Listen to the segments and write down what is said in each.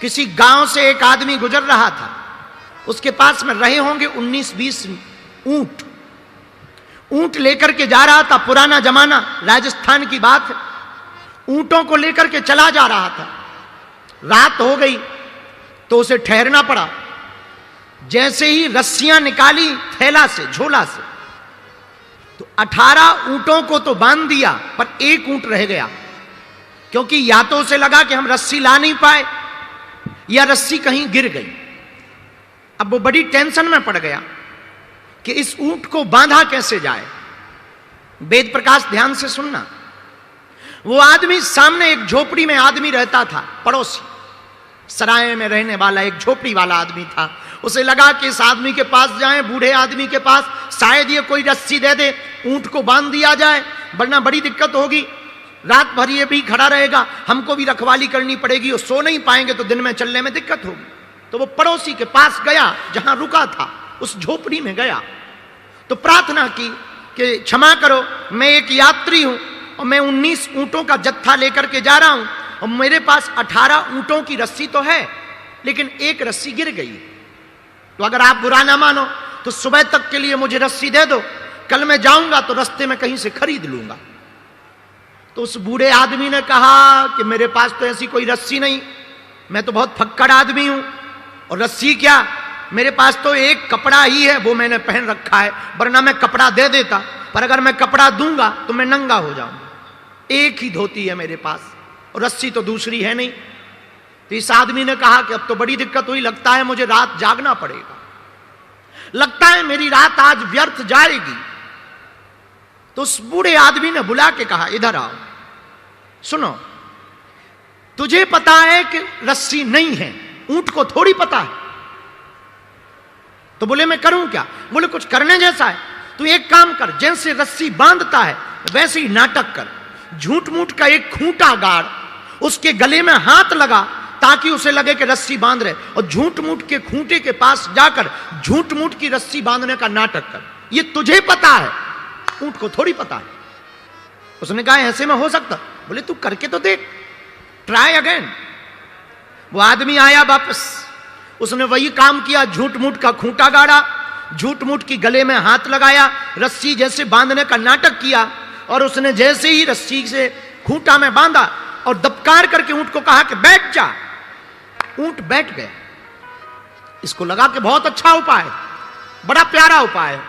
किसी गांव से एक आदमी गुजर रहा था, उसके पास में रहे होंगे 19-20 ऊंट। ऊंट लेकर के जा रहा था, पुराना जमाना, राजस्थान की बात है। ऊंटों को लेकर के चला जा रहा था। रात हो गई तो उसे ठहरना पड़ा। जैसे ही रस्सियां निकाली थैला से, झोला से, तो 18 ऊंटों को तो बांध दिया, पर एक ऊंट रह गया। क्योंकि या तो उसे लगा कि हम रस्सी ला नहीं पाए, या रस्सी कहीं गिर गई। अब वो बड़ी टेंशन में पड़ गया कि इस ऊंट को बांधा कैसे जाए। वेद प्रकाश ध्यान से सुनना। वो आदमी, सामने एक झोपड़ी में आदमी रहता था, पड़ोसी, सराय में रहने वाला एक झोपड़ी वाला आदमी था। उसे लगा कि इस आदमी के पास जाएं, बूढ़े आदमी के पास, शायद ये कोई रस्सी दे दे, ऊंट को बांध दिया जाए, वरना बड़ी दिक्कत होगी। रात भर ये भी खड़ा रहेगा, हमको भी रखवाली करनी पड़ेगी, और सो नहीं पाएंगे तो दिन में चलने में दिक्कत होगी। तो वो पड़ोसी के पास गया, जहां रुका था उस झोपड़ी में गया, तो प्रार्थना की कि क्षमा करो, मैं एक यात्री हूं और मैं 19 ऊंटों का जत्था लेकर के जा रहा हूं, और मेरे पास 18 ऊंटों की रस्सी तो है, लेकिन एक रस्सी गिर गई। तो अगर आप बुरा ना मानो तो सुबह तक के लिए मुझे रस्सी दे दो, कल मैं जाऊंगा तो रास्ते में कहीं से खरीद लूंगा। तो उस बूढ़े आदमी ने कहा कि मेरे पास तो ऐसी कोई रस्सी नहीं, मैं तो बहुत फक्कड़ आदमी हूं, और रस्सी क्या, मेरे पास तो एक कपड़ा ही है, वो मैंने पहन रखा है, वरना मैं कपड़ा दे देता, पर अगर मैं कपड़ा दूंगा तो मैं नंगा हो जाऊंगा। एक ही धोती है मेरे पास, और रस्सी तो दूसरी है नहीं। तो इस आदमी ने कहा कि अब तो बड़ी दिक्कत हुई, लगता है मुझे रात जागना पड़ेगा, लगता है मेरी रात आज व्यर्थ जाएगी। तो उस बूढ़े आदमी ने बुला के कहा, इधर आओ, सुनो, तुझे पता है कि रस्सी नहीं है, ऊंट को थोड़ी पता है। तो बोले मैं करूं क्या? बोले कुछ करने जैसा है, तू एक काम कर, जैसे रस्सी बांधता है वैसे ही नाटक कर, झूठ मूठ का एक खूंटा गाड़, उसके गले में हाथ लगा ताकि उसे लगे कि रस्सी बांध रहे, और झूठ मूठ के खूंटे के पास जाकर झूठ मूठ की रस्सी बांधने का नाटक कर। ये तुझे पता है, ऊंट को थोड़ी पता है। उसने कहा ऐसे में हो सकता? बोले तू करके तो देख, ट्राई अगेन। वो आदमी आया वापस, उसने वही काम किया, झूठ मूठ का खूंटा गाड़ा, झूठ मूठ की गले में हाथ लगाया, रस्सी जैसे बांधने का नाटक किया, और उसने जैसे ही रस्सी से खूंटा में बांधा और दबकार करके ऊंट को कहा कि बैठ जा, ऊंट बैठ गया। इसको लगा कि बहुत अच्छा उपाय है, बड़ा प्यारा उपाय है,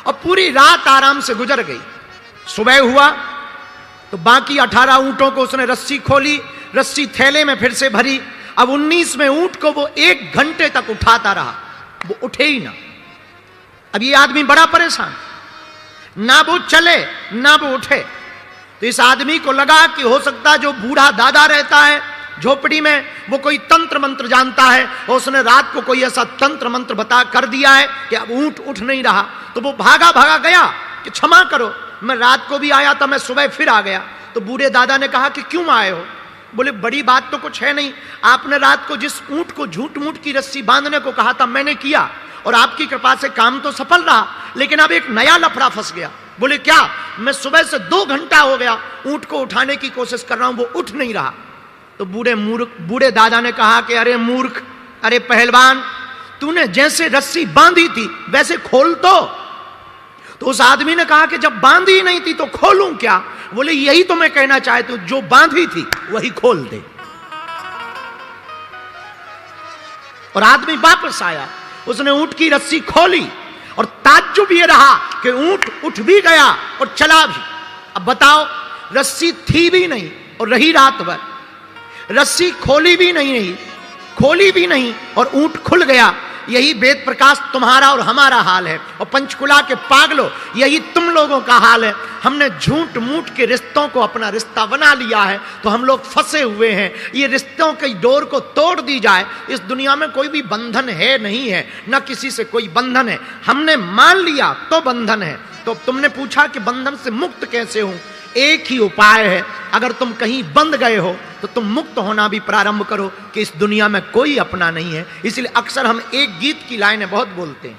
और पूरी रात आराम से गुजर गई। सुबह हुआ तो बाकी 18 ऊंटों को उसने रस्सी खोली, रस्सी थैले में फिर से भरी। अब 19वें ऊंट को वो 1 घंटे तक उठाता रहा, वो उठे ही ना। अब ये आदमी बड़ा परेशान, ना वो चले ना वो उठे। तो इस आदमी को लगा कि हो सकता है जो बूढ़ा दादा रहता है झोपड़ी में, वो कोई तंत्र मंत्र जानता है, और उसने रात को कोई ऐसा तंत्र मंत्र बता कर दिया है कि अब ऊंट उठ नहीं रहा। तो वो भागा भागा गया कि क्षमा करो, मैं रात को भी आया था, मैं सुबह फिर आ गया। तो बूढ़े दादा ने कहा कि क्यों आए हो? बोले बड़ी बात तो कुछ है नहीं, आपने रात को जिस ऊंट को झूठ मूठ की रस्सी बांधने को कहा था मैंने किया, और आपकी कृपा से काम तो सफल रहा, लेकिन अब एक नया लफड़ा फंस गया। बोले क्या? मैं सुबह से 2 घंटा हो गया ऊंट को उठाने की कोशिश कर रहा हूं, वो उठ नहीं रहा। तो बूढ़े दादा ने कहा कि अरे मूर्ख, अरे पहलवान, तूने जैसे रस्सी बांधी थी वैसे खोल तो उस आदमी ने कहा कि जब बांधी नहीं थी तो खोलूं क्या? बोले यही तो मैं कहना चाहता हूं, जो बांधी थी वही खोल दे। और आदमी वापस आया, उसने ऊंट की रस्सी खोली, और ताज्जुब ये रहा कि ऊंट उठ भी गया और चला भी। अब बताओ, रस्सी थी भी नहीं और रही रात भर, रस्सी खोली भी नहीं और ऊंट खुल गया। यही वेद प्रकाश तुम्हारा और हमारा हाल है, और पंचकुला के पागलों, यही तुम लोगों का हाल है। हमने झूठ मूठ के रिश्तों को अपना रिश्ता बना लिया है, तो हम लोग फंसे हुए हैं। ये रिश्तों की डोर को तोड़ दी जाए। इस दुनिया में कोई भी बंधन है नहीं है, न किसी से कोई बंधन है, हमने मान लिया तो बंधन है। तो तुमने पूछा कि बंधन से मुक्त कैसे हूं? एक ही उपाय है, अगर तुम कहीं बंध गए हो तो तुम मुक्त होना भी प्रारंभ करो कि इस दुनिया में कोई अपना नहीं है। इसलिए अक्सर हम एक गीत की लाइनें बहुत बोलते हैं,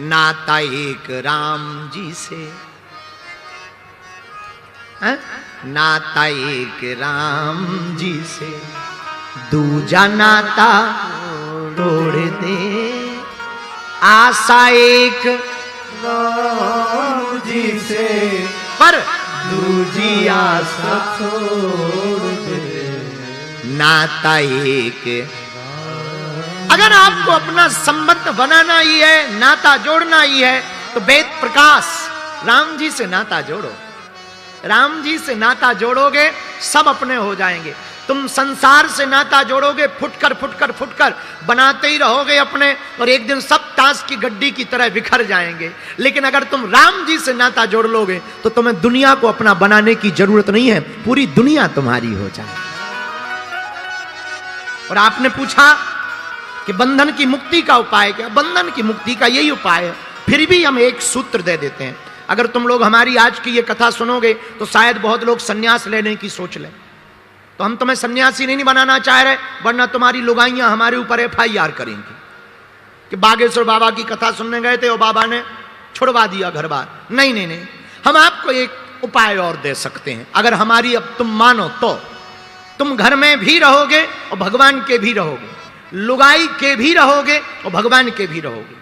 नाता एक राम जी से, नाता एक राम जी से, दूजा नाता तोड़ दे, आशा एक राम जी से पर दूजी आशा छोड़ दे। नाता एक। अगर आपको अपना संबंध बनाना ही है, नाता जोड़ना ही है, तो वेद प्रकाश राम जी से नाता जोड़ो। राम जी से नाता जोड़ोगे सब अपने हो जाएंगे। तुम संसार से नाता जोड़ोगे, फुटकर फुटकर फुटकर बनाते ही रहोगे अपने, और एक दिन सब ताश की गड्डी की तरह बिखर जाएंगे। लेकिन अगर तुम राम जी से नाता जोड़ लोगे तो तुम्हें दुनिया को अपना बनाने की जरूरत नहीं है, पूरी दुनिया तुम्हारी हो जाएगी। और आपने पूछा कि बंधन की मुक्ति का उपाय क्या? बंधन की मुक्ति का यही उपाय है। फिर भी हम एक सूत्र दे देते हैं। अगर तुम लोग हमारी आज की ये कथा सुनोगे तो शायद बहुत लोग सन्यास लेने की सोच लें, तो हम तुम्हें सन्यासी नहीं बनाना चाह रहे, वरना तुम्हारी लुगाइयां हमारे ऊपर FIR करेंगी कि बागेश्वर बाबा की कथा सुनने गए थे और बाबा ने छुड़वा दिया घर बार। नहीं नहीं नहीं, हम आपको एक उपाय और दे सकते हैं। अगर हमारी अब तुम मानो तो तुम घर में भी रहोगे और भगवान के भी रहोगे, लुगाई के भी रहोगे और भगवान के भी रहोगे,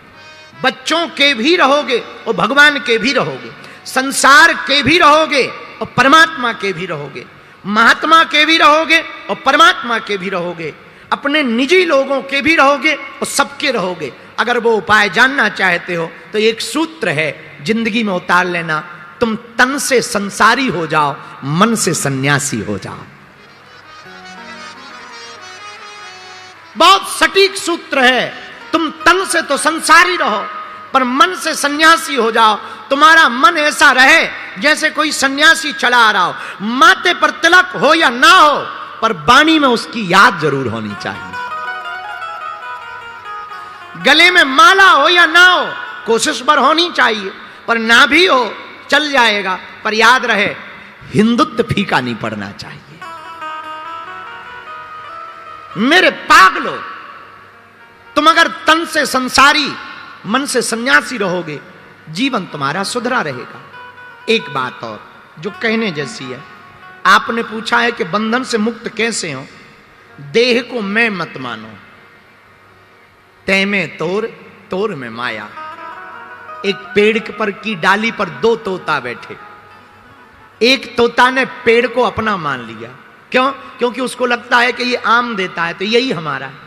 बच्चों के भी रहोगे और भगवान के भी रहोगे, संसार के भी रहोगे और परमात्मा के भी रहोगे, महात्मा के भी रहोगे और परमात्मा के भी रहोगे, अपने निजी लोगों के भी रहोगे और सबके रहोगे। अगर वो उपाय जानना चाहते हो तो एक सूत्र है, जिंदगी में उतार लेना। तुम तन से संसारी हो जाओ, मन से सन्यासी हो जाओ। बहुत सटीक सूत्र है। तुम तन से तो संसारी रहो पर मन से सन्यासी हो जाओ। तुम्हारा मन ऐसा रहे जैसे कोई सन्यासी चला आ रहा हो, माथे पर तिलक हो या ना हो, पर वाणी में उसकी याद जरूर होनी चाहिए। गले में माला हो या ना हो, कोशिश पर होनी चाहिए, पर ना भी हो चल जाएगा, पर याद रहे हिंदुत्व फीका नहीं पड़ना चाहिए। मेरे पागलो, तुम अगर तन से संसारी मन से सन्यासी रहोगे, जीवन तुम्हारा सुधरा रहेगा। एक बात और जो कहने जैसी है, आपने पूछा है कि बंधन से मुक्त कैसे हो। देह को मैं मत मानो, तै में तोर तोर में माया। एक पेड़ पर की डाली पर दो तोता बैठे, एक तोता ने पेड़ को अपना मान लिया। क्यों? क्योंकि उसको लगता है कि ये आम देता है तो यही हमारा है,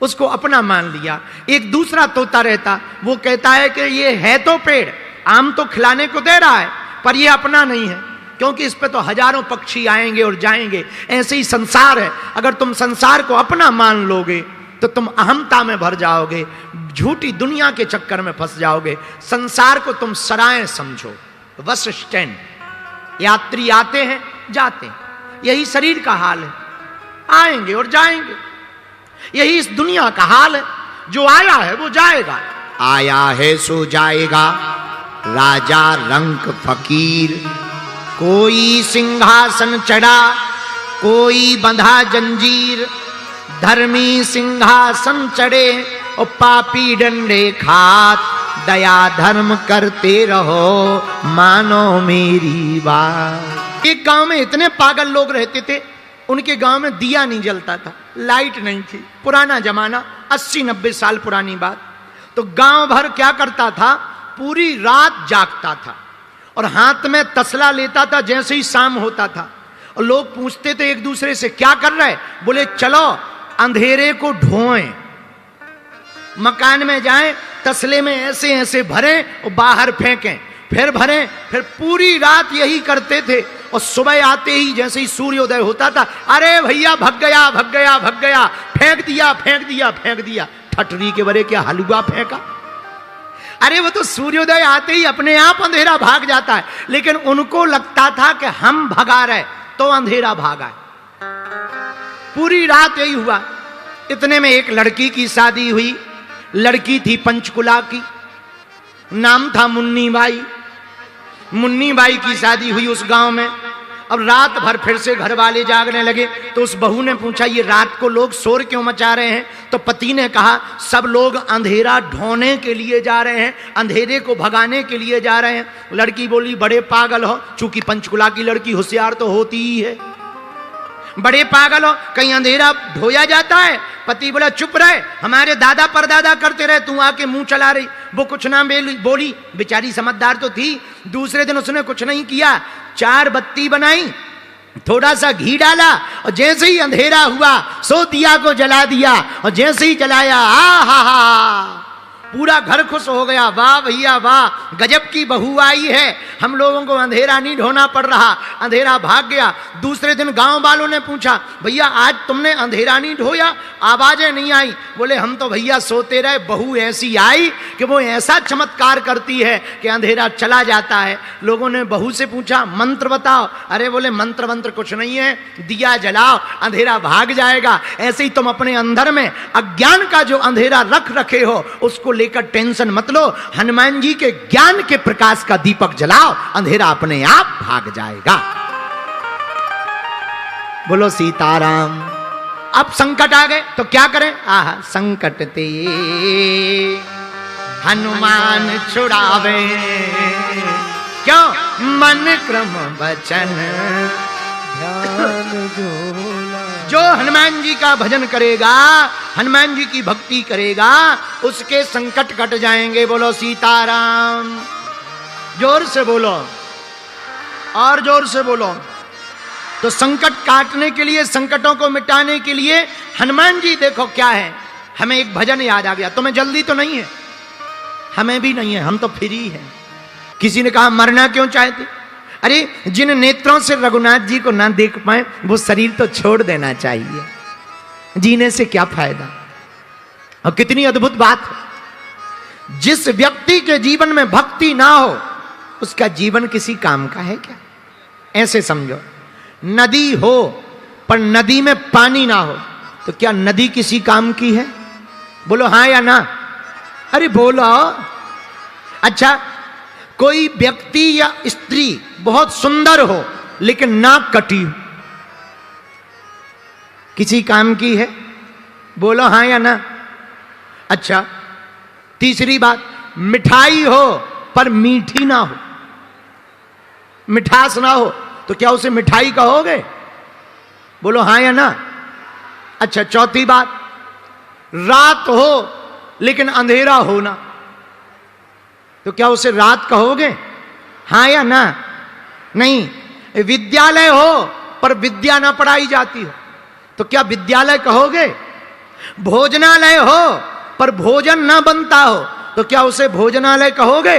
उसको अपना मान लिया। एक दूसरा तोता रहता, वो कहता है कि ये है तो पेड़, आम तो खिलाने को दे रहा है, पर ये अपना नहीं है, क्योंकि इस पे तो हजारों पक्षी आएंगे और जाएंगे। ऐसे ही संसार है, अगर तुम संसार को अपना मान लोगे तो तुम अहमता में भर जाओगे, झूठी दुनिया के चक्कर में फंस जाओगे। संसार को तुम सराय समझो, बस स्टैंड। यात्री आते हैं जाते हैं, यही शरीर का हाल है, आएंगे और जाएंगे। यही इस दुनिया का हाल है, जो आया है वो जाएगा। आया है सो जाएगा, राजा रंक फकीर। कोई सिंहासन चढ़ा, कोई बंधा जंजीर। धर्मी सिंहासन चढ़े और पापी डंडे खात। दया धर्म करते रहो, मानो मेरी बात। एक गांव में इतने पागल लोग रहते थे, उनके गांव में दिया नहीं जलता था, लाइट नहीं थी। पुराना जमाना, 80-90 साल पुरानी बात। तो गांव भर क्या करता था, पूरी रात जागता था और हाथ में तसला लेता था जैसे ही शाम होता था। और लोग पूछते थे एक दूसरे से, क्या कर रहे? बोले चलो अंधेरे को ढोएं, मकान में जाएं, तसले में ऐसे ऐसे भरें और बाहर फेंकें, फिर भरें। फिर पूरी रात यही करते थे और सुबह आते ही जैसे ही सूर्योदय होता था, अरे भैया भग गया भग गया भग गया, फेंक दिया फेंक दिया फेंक दिया। ठटरी के बरे क्या हलवा फेंका? अरे वो तो सूर्योदय आते ही अपने आप अंधेरा भाग जाता है, लेकिन उनको लगता था कि हम भगा रहे तो अंधेरा भागा। पूरी रात यही हुआ। इतने में एक लड़की की शादी हुई। लड़की थी पंचकुला की, नाम था मुन्नी बाई। मुन्नी बाई की शादी हुई उस गांव में। अब रात भर फिर से घर वाले जागने लगे, तो उस बहू ने पूछा, ये रात को लोग शोर क्यों मचा रहे हैं? तो पति ने कहा, सब लोग अंधेरा ढोने के लिए जा रहे हैं, अंधेरे को भगाने के लिए जा रहे हैं। लड़की बोली, बड़े पागल हो, चूंकि पंचकुला की लड़की होशियार तो होती ही है। बड़े पागल हो, कहीं अंधेरा ढोया जाता है? पति बोला चुप रहे, हमारे दादा परदादा करते रहे, तू आके मुंह चला रही। वो कुछ ना बोली, बेचारी समझदार तो थी। दूसरे दिन उसने कुछ नहीं किया, 4 बत्ती बनाई, थोड़ा सा घी डाला, और जैसे ही अंधेरा हुआ सो दिया को जला दिया, और जैसे ही जलाया हा पूरा घर खुश हो गया। वाह भैया वाह, गजब की बहू आई है, हम लोगों को अंधेरा नहीं ढोना पड़ रहा, अंधेरा भाग गया। दूसरे दिन गांव वालों ने पूछा, भैया आज तुमने अंधेरा नहीं ढोया, आवाजें नहीं आई? बोले हम तो भैया सोते रहे, बहू ऐसी आई कि वो ऐसा चमत्कार करती है कि अंधेरा चला जाता है। लोगों ने बहू से पूछा मंत्र बताओ। अरे बोले मंत्र वंत्र कुछ नहीं है, दिया जलाओ अंधेरा भाग जाएगा। ऐसे ही तुम अपने अंदर में अज्ञान का जो अंधेरा रख रखे हो उसको लेकर टेंशन मत लो, हनुमान जी के ज्ञान के प्रकाश का दीपक जलाओ, अंधेरा अपने आप भाग जाएगा। बोलो सीताराम। अब संकट आ गए तो क्या करें? आहा, संकट ते हनुमान छुड़ावे, क्यों? मन क्रम वचन ध्यान जो हनुमान जी का भजन करेगा, हनुमान जी की भक्ति करेगा, उसके संकट कट जाएंगे। बोलो सीताराम। जोर से बोलो, और जोर से बोलो। तो संकट काटने के लिए, संकटों को मिटाने के लिए हनुमान जी देखो क्या है। हमें एक भजन याद आ गया। तुम्हें जल्दी तो नहीं है, हमें भी नहीं है, हम तो फ्री हैं। किसी ने कहा मरना क्यों चाहते? अरे जिन नेत्रों से रघुनाथ जी को ना देख पाए वो शरीर तो छोड़ देना चाहिए, जीने से क्या फायदा। और कितनी अद्भुत बात है, जिस व्यक्ति के जीवन में भक्ति ना हो उसका जीवन किसी काम का है क्या? ऐसे समझो, नदी हो पर नदी में पानी ना हो तो क्या नदी किसी काम की है? बोलो हाँ या ना। अरे बोलो। अच्छा, कोई व्यक्ति या स्त्री बहुत सुंदर हो लेकिन नाक कटी हो, किसी काम की है? बोलो हाँ या ना। अच्छा, तीसरी बात, मिठाई हो पर मीठी ना हो, मिठास ना हो तो क्या उसे मिठाई कहोगे? बोलो हाँ या ना। अच्छा, चौथी बात, रात हो लेकिन अंधेरा हो ना तो क्या उसे रात कहोगे? हाँ या ना? नहीं। विद्यालय हो पर विद्या ना पढ़ाई जाती हो तो क्या विद्यालय कहोगे? भोजनालय हो पर भोजन ना बनता हो तो क्या उसे भोजनालय कहोगे?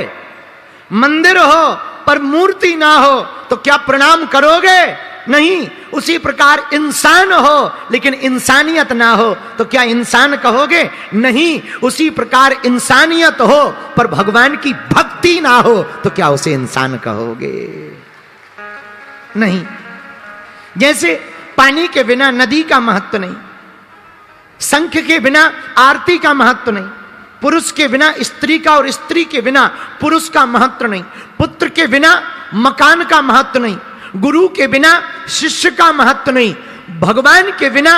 मंदिर हो पर मूर्ति ना हो तो क्या प्रणाम करोगे? नहीं। उसी प्रकार इंसान हो लेकिन इंसानियत ना हो तो क्या इंसान कहोगे? नहीं। उसी प्रकार इंसानियत हो पर भगवान की भक्ति ना हो तो क्या उसे इंसान कहोगे? नहीं। जैसे पानी के बिना नदी का महत्व नहीं, शंख के बिना आरती का महत्व नहीं, पुरुष के बिना स्त्री का और स्त्री के बिना पुरुष का महत्व नहीं, पुत्र के बिना मकान का महत्व नहीं, गुरु के बिना शिष्य का महत्व नहीं, भगवान के बिना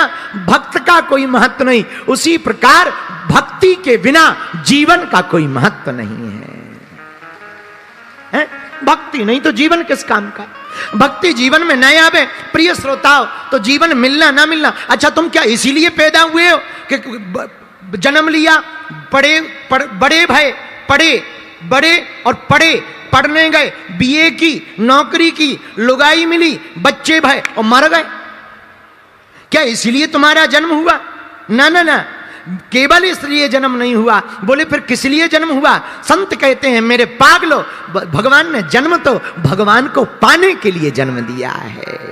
भक्त का कोई महत्व नहीं, उसी प्रकार भक्ति के बिना जीवन का कोई महत्व नहीं है? भक्ति नहीं तो जीवन किस काम का? भक्ति जीवन में नहीं आवे प्रिय श्रोताओं तो जीवन मिलना ना मिलना। अच्छा, तुम क्या इसीलिए पैदा हुए हो कि जन्म लिया, बड़े भय, बड़े और पढ़ने गए, बीए की, नौकरी की, लुगाई मिली, बच्चे भय और मर गए? क्या इसलिए तुम्हारा जन्म हुआ? ना ना ना, केवल इसलिए जन्म नहीं हुआ। बोले फिर किस लिए जन्म हुआ? संत कहते हैं मेरे पागलो, भगवान ने जन्म तो भगवान को पाने के लिए जन्म दिया है।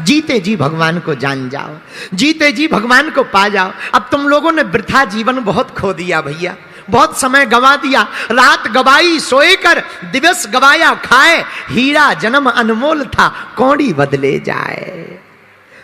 जीते जी भगवान को जान जाओ, जीते जी भगवान को पा जाओ। अब तुम लोगों ने वृथा जीवन बहुत खो दिया भैया, बहुत समय गवा दिया। रात गवाई सोए कर, दिवस गवाया खाए, हीरा जन्म अनमोल था कौड़ी बदले जाए।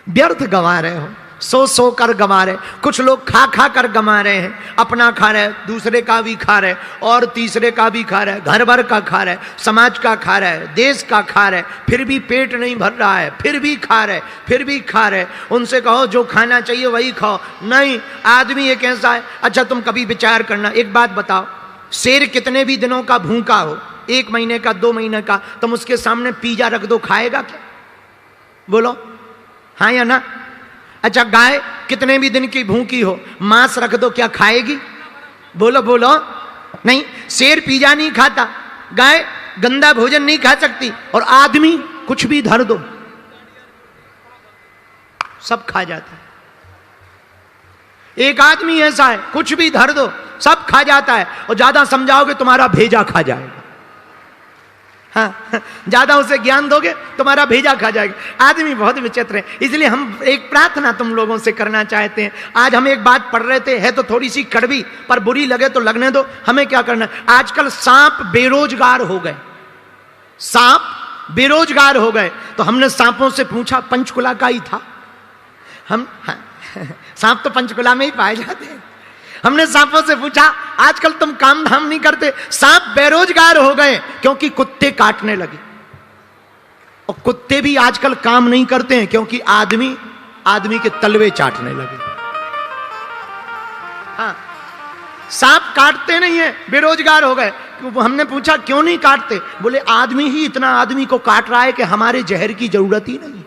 व्यर्थ गवा रहे हो, सो कर गवा रहे। कुछ लोग खा कर गवा रहे हैं, अपना खा रहे, दूसरे का भी खा रहे, और तीसरे का भी खा रहे, घर भर का खा रहे, समाज का खा रहे, देश का खा रहे, फिर भी पेट नहीं भर रहा है, फिर भी खा रहे, फिर भी खा रहे। उनसे कहो जो खाना चाहिए वही खाओ। नहीं, आदमी ये कैसा है? अच्छा, तुम कभी विचार करना, एक बात बताओ, शेर कितने भी दिनों का भूखा हो, 1 महीने का, 2 महीने का, तुम उसके सामने पिज्जा रख दो, खाएगा क्या? बोलो हाँ या ना? अच्छा, गाय कितने भी दिन की भूखी हो, मांस रख दो, क्या खाएगी? बोलो बोलो। नहीं। शेर पिज़्ज़ा नहीं खाता, गाय गंदा भोजन नहीं खा सकती, और आदमी कुछ भी धर दो सब खा जाता है। एक आदमी ऐसा है, कुछ भी धर दो सब खा जाता है, और ज्यादा समझाओगे तुम्हारा भेजा खा जाएगा। हाँ, ज्यादा उसे ज्ञान दोगे तुम्हारा भेजा खा जाएगा। आदमी बहुत विचित्र है। इसलिए हम एक प्रार्थना तुम लोगों से करना चाहते हैं। आज हम एक बात पढ़ रहे थे, है तो थोड़ी सी कड़वी, पर बुरी लगे तो लगने दो। हमें क्या करना? आजकल सांप बेरोजगार हो गए, सांप बेरोजगार हो गए। तो हमने सांपों से पूछा, पंचकुला का ही था हम, हाँ, सांप तो पंचकुला में ही पाए जाते हैं। हमने सांपों से पूछा, आजकल तुम काम धाम नहीं करते, सांप बेरोजगार हो गए क्योंकि कुत्ते काटने लगे। और कुत्ते भी आजकल काम नहीं करते हैं क्योंकि आदमी के तलवे चाटने लगे। हाँ, सांप काटते नहीं है, बेरोजगार हो गए। हमने पूछा क्यों नहीं काटते? बोले आदमी ही इतना आदमी को काट रहा है कि हमारे जहर की जरूरत ही नहीं।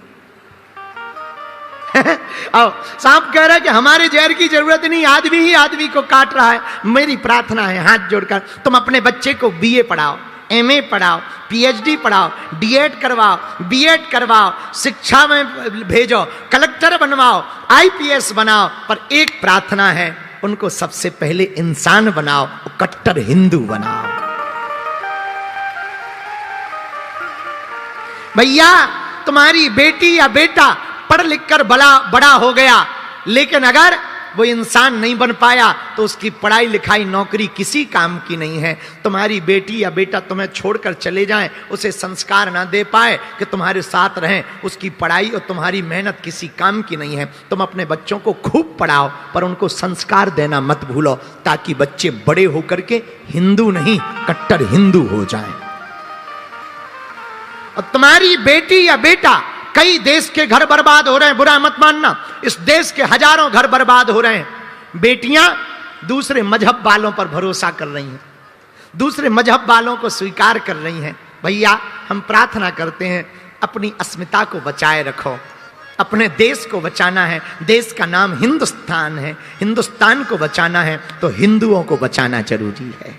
सांप कह रहा है कि हमारे जहर की जरूरत नहीं, आदमी ही आदमी को काट रहा है। मेरी प्रार्थना है हाथ जोड़कर, तुम अपने बच्चे को बीए पढ़ाओ, एमए पढ़ाओ, पीएचडी पढ़ाओ, डीएड करवाओ, बीएड करवाओ, शिक्षा में भेजो, कलेक्टर बनवाओ, आईपीएस बनाओ, पर एक प्रार्थना है, उनको सबसे पहले इंसान बनाओ, कट्टर हिंदू बनाओ। भैया, तुम्हारी बेटी या बेटा पढ़ लिख कर बड़ा हो गया, लेकिन अगर वो इंसान नहीं बन पाया तो उसकी पढ़ाई लिखाई नौकरी किसी काम की नहीं है। तुम्हारी बेटी या बेटा तुम्हें छोड़कर चले जाएं, उसे संस्कार ना दे पाए कि तुम्हारे साथ रहें, उसकी पढ़ाई और तुम्हारी मेहनत किसी काम की नहीं है। तुम अपने बच्चों को खूब पढ़ाओ, पर उनको संस्कार देना मत भूलो, ताकि बच्चे बड़े होकर के हिंदू नहीं कट्टर हिंदू हो जाएं। और तुम्हारी बेटी या बेटा, कई देश के घर बर्बाद हो रहे हैं, बुरा मत मानना, इस देश के हजारों घर बर्बाद हो रहे हैं। बेटियां दूसरे मजहब वालों पर भरोसा कर रही हैं, दूसरे मजहब वालों को स्वीकार कर रही हैं। भैया, हम प्रार्थना करते हैं, अपनी अस्मिता को बचाए रखो, अपने देश को बचाना है। देश का नाम हिंदुस्तान है, हिंदुस्तान को बचाना है तो हिंदुओं को बचाना जरूरी है।